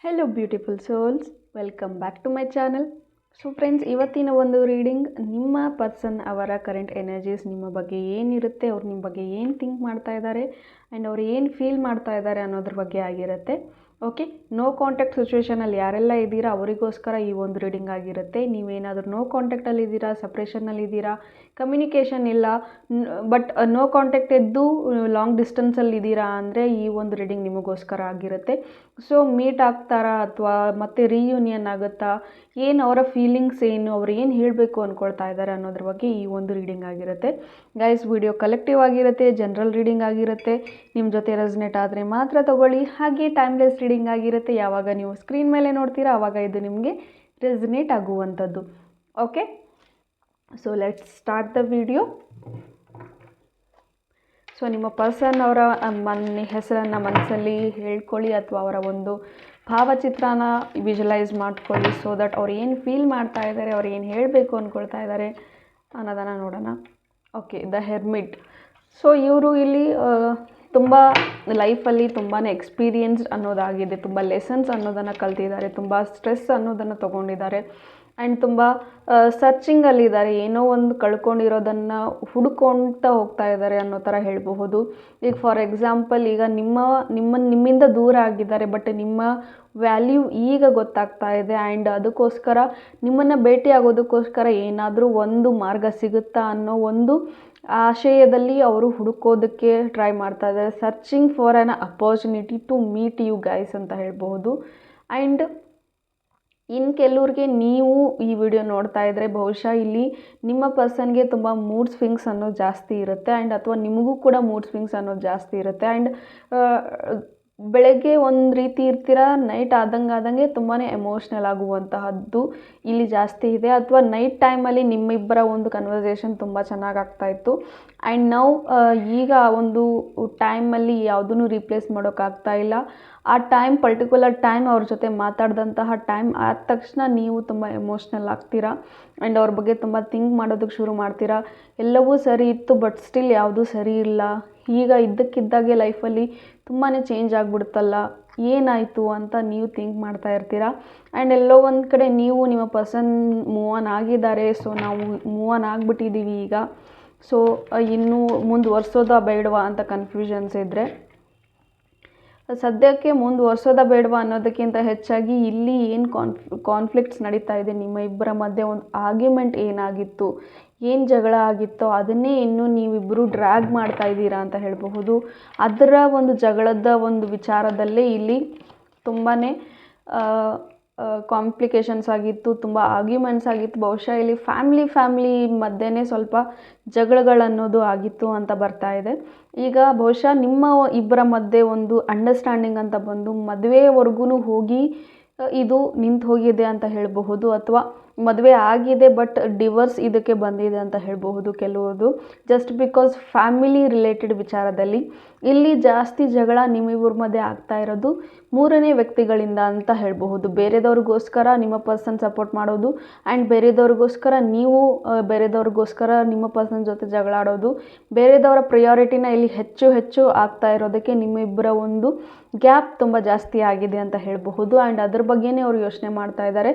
Hello beautiful souls, welcome back to my channel. So friends, ಇವತ್ತಿನ ಒಂದು reading ನಿಮ್ಮ person ಅವರ ಕರೆಂಟ್ ಎನರ್ಜೀಸ್ ನಿಮ್ಮ ಬಗ್ಗೆ ಏನಿರುತ್ತೆ, ಅವ್ರು ನಿಮ್ಮ ಬಗ್ಗೆ ಏನು ಥಿಂಕ್ ಮಾಡ್ತಾ ಇದ್ದಾರೆ ಆ್ಯಂಡ್ ಅವ್ರು ಏನು ಫೀಲ್ ಮಾಡ್ತಾ ಇದ್ದಾರೆ ಅನ್ನೋದ್ರ ಬಗ್ಗೆ ಆಗಿರುತ್ತೆ. ಓಕೆ, ನೋ ಕಾಂಟ್ಯಾಕ್ಟ್ ಸಿಚುವೇಷನಲ್ಲಿ ಯಾರೆಲ್ಲ ಇದ್ದೀರಾ ಅವರಿಗೋಸ್ಕರ ಈ ಒಂದು ರೀಡಿಂಗ್ ಆಗಿರುತ್ತೆ. ನೀವೇನಾದರೂ ನೋ ಕಾಂಟ್ಯಾಕ್ಟಲ್ಲಿ ಇದ್ದೀರಾ, ಸಪ್ರೇಷನಲ್ಲಿ ಇದ್ದೀರಾ, ಕಮ್ಯುನಿಕೇಷನ್ ಇಲ್ಲ, ಬಟ್ ನೋ ಕಾಂಟ್ಯಾಕ್ಟ್ ಇದ್ದು ಲಾಂಗ್ ಡಿಸ್ಟೆನ್ಸಲ್ಲಿ ಇದ್ದೀರಾ ಅಂದರೆ ಈ ಒಂದು ರೀಡಿಂಗ್ ನಿಮಗೋಸ್ಕರ ಆಗಿರುತ್ತೆ. ಸೊ ಮೀಟ್ ಆಗ್ತಾರಾ ಅಥವಾ ಮತ್ತೆ ರೀಯೂನಿಯನ್ ಆಗುತ್ತಾ, ಏನು ಅವರ ಫೀಲಿಂಗ್ಸ್ ಏನು, ಅವ್ರು ಏನು ಹೇಳಬೇಕು ಅಂದ್ಕೊಳ್ತಾ ಇದ್ದಾರೆ ಅನ್ನೋದ್ರ ಬಗ್ಗೆ ಈ ಒಂದು ರೀಡಿಂಗ್ ಆಗಿರುತ್ತೆ. ಗೈಸ್, ವಿಡಿಯೋ ಕಲೆಕ್ಟಿವ್ ಆಗಿರುತ್ತೆ, ಜನರಲ್ ರೀಡಿಂಗ್ ಆಗಿರುತ್ತೆ. ನಿಮ್ಮ ಜೊತೆ ರೆಸನೇಟ್ ಆದರೆ ಮಾತ್ರ ತಗೊಳ್ಳಿ. ಹಾಗೆ ಟೈಮ್ಲೆಸ್ ರೀಡಿಂಗ್ ಆಗಿರುತ್ತೆ. ಯಾವಾಗ ನೀವು ಸ್ಕ್ರೀನ್ ಮೇಲೆ ನೋಡ್ತೀರಾ ಆವಾಗ ಇದು ನಿಮಗೆ ರೆಸನೇಟ್ ಆಗುವಂಥದ್ದು. Okay, so let's start the video. So ನಿಮ್ಮ ಪರ್ಸನ್ ಅವರ ಹೆಸರನ್ನು ಮನಸ್ಸಲ್ಲಿ ಹೇಳ್ಕೊಳ್ಳಿ ಅಥವಾ ಅವರ ಒಂದು ಭಾವಚಿತ್ರನ ವಿಜುವಲೈಸ್ ಮಾಡ್ಕೊಳ್ಳಿ. ಸೊ ದಟ್ ಅವ್ರು ಏನು ಫೀಲ್ ಮಾಡ್ತಾ ಇದ್ದಾರೆ, ಅವ್ರು ಏನು ಹೇಳಬೇಕು ಅಂದ್ಕೊಳ್ತಾ ಇದ್ದಾರೆ ಅನ್ನೋದನ್ನು ನೋಡೋಣ. Okay, the hermit. ಸೊ ಇವರು ಇಲ್ಲಿ ತುಂಬ ಲೈಫಲ್ಲಿ ತುಂಬಾ ಎಕ್ಸ್ಪೀರಿಯನ್ಸ್ಡ್ ಅನ್ನೋದಾಗಿದೆ, ತುಂಬ ಲೆಸನ್ಸ್ ಅನ್ನೋದನ್ನು ಕಲ್ತಿದ್ದಾರೆ, ತುಂಬ ಸ್ಟ್ರೆಸ್ ಅನ್ನೋದನ್ನು ತೊಗೊಂಡಿದ್ದಾರೆ ಆ್ಯಂಡ್ ತುಂಬ ಸರ್ಚಿಂಗಲ್ಲಿದ್ದಾರೆ. ಏನೋ ಒಂದು ಕಳ್ಕೊಂಡಿರೋದನ್ನು ಹುಡ್ಕೊಳ್ತಾ ಹೋಗ್ತಾ ಇದ್ದಾರೆ ಅನ್ನೋ ಥರ ಹೇಳಬಹುದು. ಈಗ ಫಾರ್ ಎಕ್ಸಾಂಪಲ್, ಈಗ ನಿಮ್ಮಿಂದ ದೂರ ಆಗಿದ್ದಾರೆ, ಬಟ್ ನಿಮ್ಮ ವ್ಯಾಲ್ಯೂ ಈಗ ಗೊತ್ತಾಗ್ತಾ ಇದೆ ಆ್ಯಂಡ್ ಅದಕ್ಕೋಸ್ಕರ ನಿಮ್ಮನ್ನು ಭೇಟಿ ಆಗೋದಕ್ಕೋಸ್ಕರ ಏನಾದರೂ ಒಂದು ಮಾರ್ಗ ಸಿಗುತ್ತಾ ಅನ್ನೋ ಒಂದು ಆಶಯದಲ್ಲಿ ಅವರು ಹುಡುಕೋದಕ್ಕೆ ಟ್ರೈ ಮಾಡ್ತಾ ಇದ್ದಾರೆ. Searching for an opportunity to meet you guys ಅಂತ ಹೇಳ್ಬಹುದು. ಆ್ಯಂಡ್ ಇನ್ನು ಕೆಲವ್ರಿಗೆ ನೀವು ಈ ವಿಡಿಯೋ ನೋಡ್ತಾ ಇದ್ದರೆ ಬಹುಶಃ ಇಲ್ಲಿ ನಿಮ್ಮ ಪರ್ಸನ್ಗೆ ತುಂಬ ಮೂಡ್ ಸ್ವಿಂಗ್ಸ್ ಅನ್ನೋದು ಜಾಸ್ತಿ ಇರುತ್ತೆ ಆ್ಯಂಡ್ ಅಥವಾ ನಿಮಗೂ ಕೂಡ ಮೂಡ್ ಸ್ವಿಂಗ್ಸ್ ಅನ್ನೋದು ಜಾಸ್ತಿ ಇರುತ್ತೆ. ಆ್ಯಂಡ್ ಬೆಳಗ್ಗೆ ಒಂದು ರೀತಿ ಇರ್ತೀರ, ನೈಟ್ ಆದಂಗೆ ತುಂಬಾ ಎಮೋಷ್ನಲ್ ಆಗುವಂತಹದ್ದು ಇಲ್ಲಿ ಜಾಸ್ತಿ ಇದೆ. ಅಥವಾ ನೈಟ್ ಟೈಮಲ್ಲಿ ನಿಮ್ಮಿಬ್ಬರ ಒಂದು ಕನ್ವರ್ಸೇಷನ್ ತುಂಬ ಚೆನ್ನಾಗಿ ಆಗ್ತಾಯಿತ್ತು ಆ್ಯಂಡ್ ನಾವು ಈಗ ಒಂದು ಟೈಮಲ್ಲಿ ಯಾವುದೂ ರೀಪ್ಲೇಸ್ ಮಾಡೋಕ್ಕಾಗ್ತಾ ಇಲ್ಲ. ಆ ಪರ್ಟಿಕ್ಯುಲರ್ ಟೈಮ್ ಅವ್ರ ಜೊತೆ ಮಾತಾಡಿದಂತಹ ಟೈಮ್ ಆದ ತಕ್ಷಣ ನೀವು ತುಂಬ ಎಮೋಷ್ನಲ್ ಆಗ್ತೀರಾ ಆ್ಯಂಡ್ ಅವ್ರ ಬಗ್ಗೆ ತುಂಬ ಥಿಂಕ್ ಮಾಡೋದಕ್ಕೆ ಶುರು ಮಾಡ್ತೀರಾ. ಎಲ್ಲವೂ ಸರಿ ಇತ್ತು, ಬಟ್ ಸ್ಟಿಲ್ ಯಾವುದೂ ಸರಿ ಇಲ್ಲ, ಈಗ ಇದ್ದಕ್ಕಿದ್ದಾಗೆ ಲೈಫಲ್ಲಿ ತುಂಬಾ ಚೇಂಜ್ ಆಗಿಬಿಡುತ್ತಲ್ಲ, ಏನಾಯಿತು ಅಂತ ನೀವು ಥಿಂಕ್ ಮಾಡ್ತಾ ಇರ್ತೀರಾ. ಆ್ಯಂಡ್ ಎಲ್ಲೋ ಒಂದು ಕಡೆ ನೀವು ನಿಮ್ಮ ಪರ್ಸನ್ ಮೂವ್ ಆನ್ ಆಗಿದ್ದಾರೆ. ಸೊ ನಾವು ಮೂವ್ ಆನ್ ಆಗಿಬಿಟ್ಟಿದ್ದೀವಿ ಈಗ. ಸೊ ಇನ್ನೂ ಮುಂದುವರ್ಸೋದಾ ಬೇಡವಾ ಅಂತ ಕನ್ಫ್ಯೂಷನ್ಸ್ ಇದ್ದರೆ, ಸದ್ಯಕ್ಕೆ ಮುಂದುವರ್ಸೋದಾ ಬೇಡವಾ ಅನ್ನೋದಕ್ಕಿಂತ ಹೆಚ್ಚಾಗಿ ಇಲ್ಲಿ ಏನು ಕಾನ್ಫ್ಲಿಕ್ಟ್ಸ್ ನಡೀತಾ ಇದೆ, ನಿಮ್ಮ ಇಬ್ಬರ ಮಧ್ಯೆ ಒಂದು ಆರ್ಗ್ಯುಮೆಂಟ್ ಏನಾಗಿತ್ತು, ಏನು ಜಗಳ ಆಗಿತ್ತೋ ಅದನ್ನೇ ಇನ್ನೂ ನೀವಿಬ್ಬರು ಡ್ರ್ಯಾಗ್ ಮಾಡ್ತಾ ಇದ್ದೀರಾ ಅಂತ ಹೇಳಬಹುದು. ಅದರ ಒಂದು ಜಗಳದ ಒಂದು ವಿಚಾರದಲ್ಲೇ ಇಲ್ಲಿ ತುಂಬಾ ಕಾಂಪ್ಲಿಕೇಶನ್ಸ್ ಆಗಿತ್ತು, ತುಂಬ ಆರ್ಗ್ಯುಮೆಂಟ್ಸ್ ಆಗಿತ್ತು. ಬಹುಶಃ ಇಲ್ಲಿ ಫ್ಯಾಮ್ಲಿ ಮಧ್ಯೆ ಸ್ವಲ್ಪ ಜಗಳಗಳನ್ನೋದು ಆಗಿತ್ತು ಅಂತ ಬರ್ತಾ ಇದೆ. ಈಗ ಬಹುಶಃ ನಿಮ್ಮ ಇಬ್ಬರ ಮಧ್ಯೆ ಒಂದು ಅಂಡರ್ಸ್ಟ್ಯಾಂಡಿಂಗ್ ಅಂತ ಬಂದು ಮದುವೆವರೆಗೂ ಹೋಗಿ ಇದು ನಿಂತು ಹೋಗಿದೆ ಅಂತ ಹೇಳಬಹುದು. ಅಥವಾ ಮದುವೆ ಆಗಿದೆ ಬಟ್ ಡಿವೋರ್ಸ್ ಇದಕ್ಕೆ ಬಂದಿದೆ ಅಂತ ಹೇಳಬಹುದು ಕೆಲವ್ರದ್ದು. ಜಸ್ಟ್ ಬಿಕಾಸ್ ಫ್ಯಾಮಿಲಿ ರಿಲೇಟೆಡ್ ವಿಚಾರದಲ್ಲಿ ಇಲ್ಲಿ ಜಾಸ್ತಿ ಜಗಳ ನಿಮ್ಮಿಬ್ಬರ ಮಧ್ಯೆ ಆಗ್ತಾ ಇರೋದು ಮೂರನೇ ವ್ಯಕ್ತಿಗಳಿಂದ ಅಂತ ಹೇಳಬಹುದು. ಬೇರೆದವ್ರಿಗೋಸ್ಕರ ನಿಮ್ಮ ಪರ್ಸನ್ ಸಪೋರ್ಟ್ ಮಾಡೋದು ಆ್ಯಂಡ್ ಬೇರೆದವ್ರಿಗೋಸ್ಕರ ನೀವು ಬೇರೆದವ್ರಿಗೋಸ್ಕರ ನಿಮ್ಮ ಪರ್ಸನ್ ಜೊತೆ ಜಗಳ ಆಡೋದು, ಬೇರೆದವರ ಪ್ರಿಯಾರಿಟಿನ ಇಲ್ಲಿ ಹೆಚ್ಚು ಆಗ್ತಾ ಇರೋದಕ್ಕೆ ನಿಮ್ಮಿಬ್ಬರ ಒಂದು ಗ್ಯಾಪ್ ತುಂಬ ಜಾಸ್ತಿ ಆಗಿದೆ ಅಂತ ಹೇಳಬಹುದು. ಆ್ಯಂಡ್ ಅದ್ರ ಬಗ್ಗೆನೇ ಅವ್ರು ಯೋಚನೆ ಮಾಡ್ತಾ ಇದ್ದಾರೆ,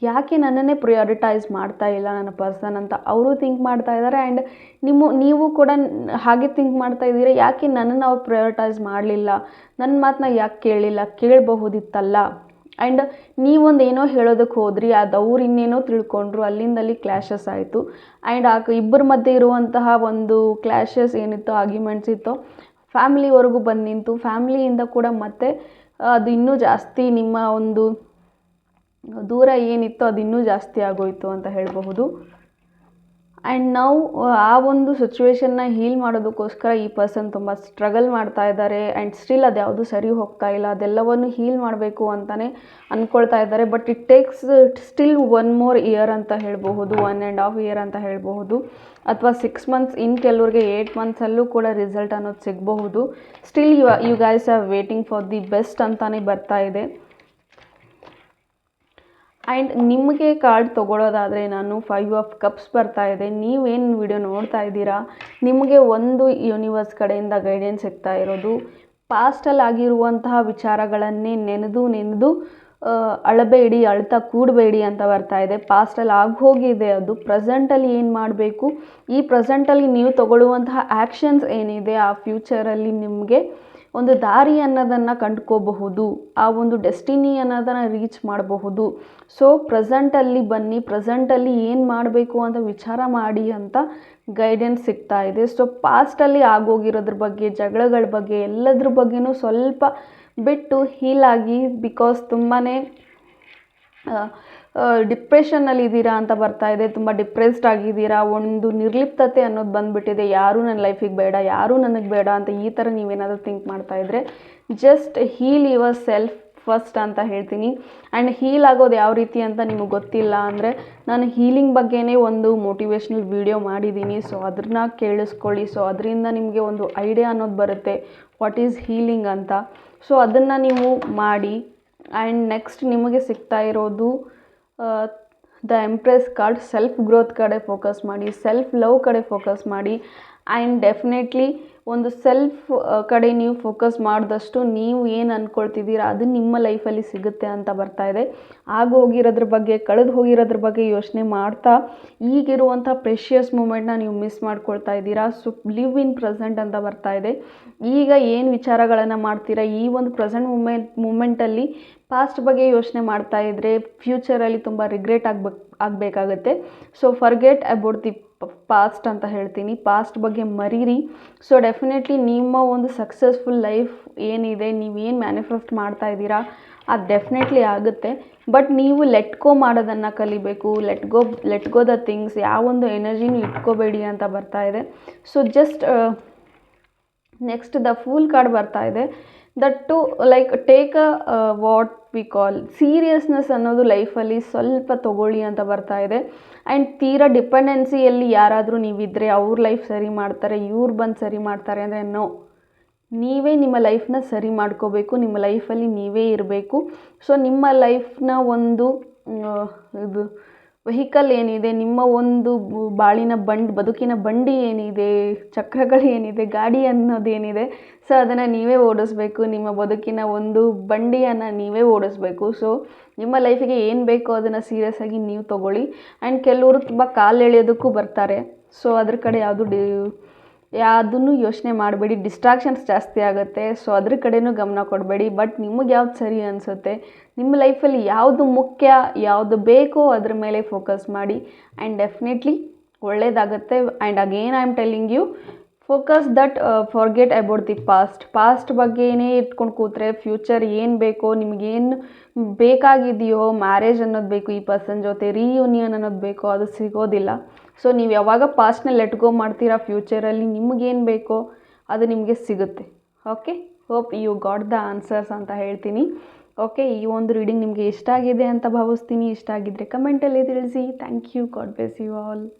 ಯಾಕೆ ನನ್ನನ್ನೇ ಪ್ರಿಯಾರಿಟೈಸ್ ಮಾಡ್ತಾ ಇಲ್ಲ ನನ್ನ ಪರ್ಸನ್ ಅಂತ ಅವರು ಥಿಂಕ್ ಮಾಡ್ತಾ ಇದ್ದಾರೆ. ಆ್ಯಂಡ್ ನೀವು ಕೂಡ ಹಾಗೆ ಥಿಂಕ್ ಮಾಡ್ತಾ ಇದ್ದೀರಾ, ಯಾಕೆ ನನ್ನನ್ನು ಅವ್ರು ಪ್ರಿಯಾರಿಟೈಸ್ ಮಾಡಲಿಲ್ಲ, ನನ್ನ ಮಾತನ್ನ ಯಾಕೆ ಕೇಳಬಹುದಿತ್ತಲ್ಲ. ಆ್ಯಂಡ್ ನೀವೊಂದು ಏನೋ ಹೇಳೋದಕ್ಕೆ ಹೋದ್ರಿ, ಅದು ಅವ್ರು ಇನ್ನೇನೋ ತಿಳ್ಕೊಂಡ್ರು, ಅಲ್ಲಿಂದಲ್ಲಿ ಕ್ಲ್ಯಾಶಸ್ ಆಯಿತು. ಆ್ಯಂಡ್ ಇಬ್ಬರ ಮಧ್ಯೆ ಇರುವಂತಹ ಒಂದು ಕ್ಲ್ಯಾಶಸ್ ಏನಿತ್ತು, ಆರ್ಗ್ಯುಮೆಂಟ್ಸ್ ಇತ್ತು, ಫ್ಯಾಮ್ಲಿವರೆಗೂ ಬಂದು ನಿಂತು ಫ್ಯಾಮ್ಲಿಯಿಂದ ಕೂಡ ಮತ್ತೆ ಅದು ಇನ್ನೂ ಜಾಸ್ತಿ ನಿಮ್ಮ ಒಂದು ದೂರ ಏನಿತ್ತು ಅದು ಇನ್ನೂ ಜಾಸ್ತಿ ಆಗೋಯಿತು ಅಂತ ಹೇಳಬಹುದು. ಆ್ಯಂಡ್ ನಾವು ಆ ಒಂದು ಸಿಚುವೇಶನ್ನ ಹೀಲ್ ಮಾಡೋದಕ್ಕೋಸ್ಕರ ಈ ಪರ್ಸನ್ ತುಂಬ ಸ್ಟ್ರಗಲ್ ಮಾಡ್ತಾ ಇದ್ದಾರೆ ಆ್ಯಂಡ್ ಸ್ಟಿಲ್ ಅದು ಯಾವುದೂ ಸರಿ ಹೋಗ್ತಾ ಇಲ್ಲ. ಅದೆಲ್ಲವನ್ನು ಹೀಲ್ ಮಾಡಬೇಕು ಅಂತಲೇ ಅಂದ್ಕೊಳ್ತಾ ಇದ್ದಾರೆ. But it takes still 1 more year ಅಂತ ಹೇಳಬಹುದು, 1.5 year ಅಂತ ಹೇಳಬಹುದು, ಅಥವಾ 6 months, ಇನ್ನು ಕೆಲವ್ರಿಗೆ 8 monthsಲ್ಲೂ ಕೂಡ ರಿಸಲ್ಟ್ ಅನ್ನೋದು ಸಿಗಬಹುದು. Still you guys are waiting for the best ಅಂತಲೇ ಬರ್ತಾ ಇದೆ. ಆ್ಯಂಡ್ ನಿಮಗೆ ಕಾರ್ಡ್ ತೊಗೊಳ್ಳೋದಾದರೆ ನಾನು 5 of Cups ಬರ್ತಾ ಇದೆ. ನೀವೇನು ವಿಡಿಯೋ ನೋಡ್ತಾ ಇದ್ದೀರಾ, ನಿಮಗೆ ಒಂದು ಯೂನಿವರ್ಸ್ ಕಡೆಯಿಂದ ಗೈಡೆನ್ಸ್ ಸಿಗ್ತಾ ಇರೋದು ಪಾಸ್ಟಲ್ಲಿ ಆಗಿರುವಂತಹ ವಿಚಾರಗಳನ್ನೇ ನೆನೆದು ಅಳಬೇಡಿ, ಅಳ್ತಾ ಕೂಡಬೇಡಿ ಅಂತ ಬರ್ತಾ ಇದೆ. ಪಾಸ್ಟಲ್ಲಿ ಆಗೋಗಿದೆ ಅದು. ಪ್ರೆಸೆಂಟಲ್ಲಿ ಏನು ಮಾಡಬೇಕು, ಈ ಪ್ರೆಸೆಂಟಲ್ಲಿ ನೀವು ತಗೊಳ್ಳುವಂತಹ ಆ್ಯಕ್ಷನ್ಸ್ ಏನಿದೆ ಆ ಫ್ಯೂಚರಲ್ಲಿ ನಿಮಗೆ ಒಂದು ದಾರಿ ಅನ್ನೋದನ್ನು ಕಂಡುಕೋಬಹುದು, ಆ ಒಂದು ಡೆಸ್ಟಿನಿ ಅನ್ನೋದನ್ನು ರೀಚ್ ಮಾಡಬಹುದು. ಸೊ ಪ್ರೆಸೆಂಟಲ್ಲಿ ಬನ್ನಿ, ಪ್ರೆಸೆಂಟಲ್ಲಿ ಏನು ಮಾಡಬೇಕು ಅಂತ ವಿಚಾರ ಮಾಡಿ ಅಂತ ಗೈಡೆನ್ಸ್ ಸಿಗ್ತಾ ಇದೆ. ಸೊ ಪಾಸ್ಟಲ್ಲಿ ಆಗೋಗಿರೋದ್ರ ಬಗ್ಗೆ, ಜಗಳಗಳ ಬಗ್ಗೆ, ಎಲ್ಲದ್ರ ಬಗ್ಗೆನೂ ಸ್ವಲ್ಪ ಬಿಟ್ಟು ಹೀಲ್ ಆಗಿ, ಬಿಕಾಸ್ ತುಂಬಾ ಡಿಪ್ರೆಷನ್ನಲ್ಲಿದ್ದೀರಾ ಅಂತ ಬರ್ತಾ ಇದೆ. ತುಂಬ ಡಿಪ್ರೆಸ್ಡ್ ಆಗಿದ್ದೀರಾ, ಒಂದು ನಿರ್ಲಿಪ್ತತೆ ಅನ್ನೋದು ಬಂದುಬಿಟ್ಟಿದೆ. ಯಾರೂ ನನ್ನ ಲೈಫಿಗೆ ಬೇಡ, ಯಾರೂ ನನಗೆ ಬೇಡ ಅಂತ ಈ ಥರ ನೀವೇನಾದರೂ ಥಿಂಕ್ ಮಾಡ್ತಾ ಇದ್ದರೆ just heal yourself first ಅಂತ ಹೇಳ್ತೀನಿ. ಆ್ಯಂಡ್ ಹೀಲ್ ಆಗೋದು ಯಾವ ರೀತಿ ಅಂತ ನಿಮಗೆ ಗೊತ್ತಿಲ್ಲ ಅಂದರೆ, ನಾನು ಹೀಲಿಂಗ್ ಬಗ್ಗೆನೇ ಒಂದು ಮೋಟಿವೇಶ್ನಲ್ ವಿಡಿಯೋ ಮಾಡಿದ್ದೀನಿ. ಸೊ ಅದನ್ನ ಕೇಳಿಸ್ಕೊಳ್ಳಿ. ಸೊ ಅದರಿಂದ ನಿಮಗೆ ಒಂದು ಐಡಿಯಾ ಅನ್ನೋದು ಬರುತ್ತೆ ವಾಟ್ ಈಸ್ ಹೀಲಿಂಗ್ ಅಂತ. ಸೊ ಅದನ್ನು ನೀವು ಮಾಡಿ. ಆ್ಯಂಡ್ ನೆಕ್ಸ್ಟ್ ನಿಮಗೆ ಸಿಗ್ತಾ ಇರೋದು the empress card. Self growth ಕಡೆ ಫೋಕಸ್ ಮಾಡಿ, ಸೆಲ್ಫ್ ಲವ್ ಕಡೆ ಫೋಕಸ್ ಮಾಡಿ. ಆ್ಯಂಡ್ ಡೆಫಿನೆಟ್ಲಿ ಒಂದು ಸೆಲ್ಫ್ ಕಡೆ ನೀವು ಫೋಕಸ್ ಮಾಡಿದಷ್ಟು ನೀವು ಏನು ಅಂದ್ಕೊಳ್ತಿದ್ದೀರಾ ಅದು ನಿಮ್ಮ ಲೈಫಲ್ಲಿ ಸಿಗುತ್ತೆ ಅಂತ ಬರ್ತಾ ಇದೆ. ಆಗೋಗಿರೋದ್ರ ಬಗ್ಗೆ, ಕಳೆದು ಹೋಗಿರೋದ್ರ ಬಗ್ಗೆ ಯೋಚನೆ ಮಾಡ್ತಾ ಈಗಿರುವಂಥ ಪ್ರೆಷಿಯಸ್ ಮೂಮೆಂಟ್ನ ನೀವು ಮಿಸ್ ಮಾಡ್ಕೊಳ್ತಾ ಇದ್ದೀರಾ. ಸೊ ಲಿವ್ ಇನ್ ಪ್ರೆಸೆಂಟ್ ಅಂತ ಬರ್ತಾ ಇದೆ. ಈಗ ಏನು ವಿಚಾರಗಳನ್ನು ಮಾಡ್ತೀರಾ, ಈ ಒಂದು ಪ್ರೆಸೆಂಟ್ ಮೂಮೆಂಟಲ್ಲಿ ಪಾಸ್ಟ್ ಬಗ್ಗೆ ಯೋಚನೆ ಮಾಡ್ತಾ ಇದ್ದರೆ ಫ್ಯೂಚರಲ್ಲಿ ತುಂಬ ರಿಗ್ರೆಟ್ ಆಗಬೇಕಾಗುತ್ತೆ. So forget about the past ಅಂತ ಹೇಳ್ತೀನಿ. ಪಾಸ್ಟ್ ಬಗ್ಗೆ ಮರೀರಿ. ಸೊ ಡೆಫಿನೆಟ್ಲಿ ನಿಮ್ಮ ಒಂದು ಸಕ್ಸಸ್ಫುಲ್ ಲೈಫ್ ಏನಿದೆ, ನೀವೇನು ಮ್ಯಾನಿಫೆಸ್ಟ್ ಮಾಡ್ತಾ ಇದ್ದೀರಾ ಅದು ಡೆಫಿನೆಟ್ಲಿ ಆಗುತ್ತೆ. ಬಟ್ ನೀವು ಲೆಟ್ ಗೋ ಮಾಡೋದನ್ನು ಕಲಿಬೇಕು. ಲೆಟ್ ಗೋ ದ ಥಿಂಗ್ಸ್, ಯಾವೊಂದು ಎನರ್ಜಿನೂ ಇಟ್ಕೋಬೇಡಿ ಅಂತ ಬರ್ತಾ ಇದೆ. So just next the fool card ಬರ್ತಾ ಇದೆ. That to like take a what we call seriousness ಅನ್ನೋದು ಲೈಫಲ್ಲಿ ಸ್ವಲ್ಪ ತೊಗೊಳ್ಳಿ ಅಂತ ಬರ್ತಾ ಇದೆ. ಆ್ಯಂಡ್ ತೀರಾ ಡಿಪೆಂಡೆನ್ಸಿಯಲ್ಲಿ ಯಾರಾದರೂ ನೀವಿದ್ದರೆ ಅವ್ರ ಲೈಫ್ ಸರಿ ಮಾಡ್ತಾರೆ, ಇವ್ರು ಬಂದು ಸರಿ ಮಾಡ್ತಾರೆ ಅಂದರೆ ನೋ, ನೀವೇ ನಿಮ್ಮ ಲೈಫ್ನ ಸರಿ ಮಾಡ್ಕೋಬೇಕು. ನಿಮ್ಮ ಲೈಫಲ್ಲಿ ನೀವೇ ಇರಬೇಕು. ಸೊ ನಿಮ್ಮ ಲೈಫ್ನ ಒಂದು ಇದು ವೆಹಿಕಲ್ ಏನಿದೆ, ನಿಮ್ಮ ಒಂದು ಬದುಕಿನ ಬಂಡಿ ಏನಿದೆ, ಚಕ್ರಗಳು ಏನಿದೆ, ಗಾಡಿ ಅನ್ನೋದೇನಿದೆ, ಸೊ ಅದನ್ನು ನೀವೇ ಓಡಿಸ್ಬೇಕು. ನಿಮ್ಮ ಬದುಕಿನ ಒಂದು ಬಂಡಿಯನ್ನು ನೀವೇ ಓಡಿಸ್ಬೇಕು. ಸೊ ನಿಮ್ಮ ಲೈಫಿಗೆ ಏನು ಬೇಕೋ ಅದನ್ನು ಸೀರಿಯಸ್ಸಾಗಿ ನೀವು ತೊಗೊಳ್ಳಿ. ಆ್ಯಂಡ್ ಕೆಲವರು ತುಂಬ ಕಾಲು ಎಳೆಯೋದಕ್ಕೂ ಬರ್ತಾರೆ. ಸೊ ಅದ್ರ ಕಡೆ ಯಾವುದನ್ನು ಯೋಚನೆ ಮಾಡಬೇಡಿ. ಡಿಸ್ಟ್ರಾಕ್ಷನ್ಸ್ ಜಾಸ್ತಿ ಆಗುತ್ತೆ. ಸೊ ಅದ್ರ ಕಡೆನೂ ಗಮನ ಕೊಡಬೇಡಿ. ಬಟ್ ನಿಮಗೆ ಯಾವ್ದು ಸರಿ ಅನಿಸುತ್ತೆ, ನಿಮ್ಮ ಲೈಫಲ್ಲಿ ಯಾವುದು ಮುಖ್ಯ, ಯಾವುದು ಬೇಕೋ ಅದ್ರ ಮೇಲೆ ಫೋಕಸ್ ಮಾಡಿ. ಆ್ಯಂಡ್ ಡೆಫಿನೆಟ್ಲಿ ಒಳ್ಳೆಯದಾಗುತ್ತೆ. And again I am telling you, focus that forget about the past ಬಗ್ಗೆನೇ ಇಟ್ಕೊಂಡು ಕೂತ್ರೆ ಫ್ಯೂಚರ್ ಏನು ಬೇಕೋ, ನಿಮಗೇನು ಬೇಕಾಗಿದೆಯೋ, ಮ್ಯಾರೇಜ್ ಅನ್ನೋದು ಬೇಕು ಈ ಪರ್ಸನ್ ಜೊತೆ, ರೀಯೂನಿಯನ್ ಅನ್ನೋದು ಬೇಕೋ ಅದು ಸಿಗೋದಿಲ್ಲ. ಸೊ ನೀವು ಯಾವಾಗ ಪಾಸ್ಟ್ನ ಲೆಟ್ ಗೋ ಮಾಡ್ತೀರಾ ಫ್ಯೂಚರಲ್ಲಿ ನಿಮಗೇನು ಬೇಕೋ ಅದು ನಿಮಗೆ ಸಿಗುತ್ತೆ. Okay, hope you got the answers ಅಂತ ಹೇಳ್ತೀನಿ. ಓಕೆ, ಈ ಒಂದು ರೀಡಿಂಗ್ ನಿಮಗೆ ಇಷ್ಟ ಆಗಿದೆ ಅಂತ ಭಾವಿಸ್ತೀನಿ. ಇಷ್ಟ ಆಗಿದ್ದರೆ ಕಮೆಂಟಲ್ಲಿ ತಿಳಿಸಿ. Thank you. God bless you all.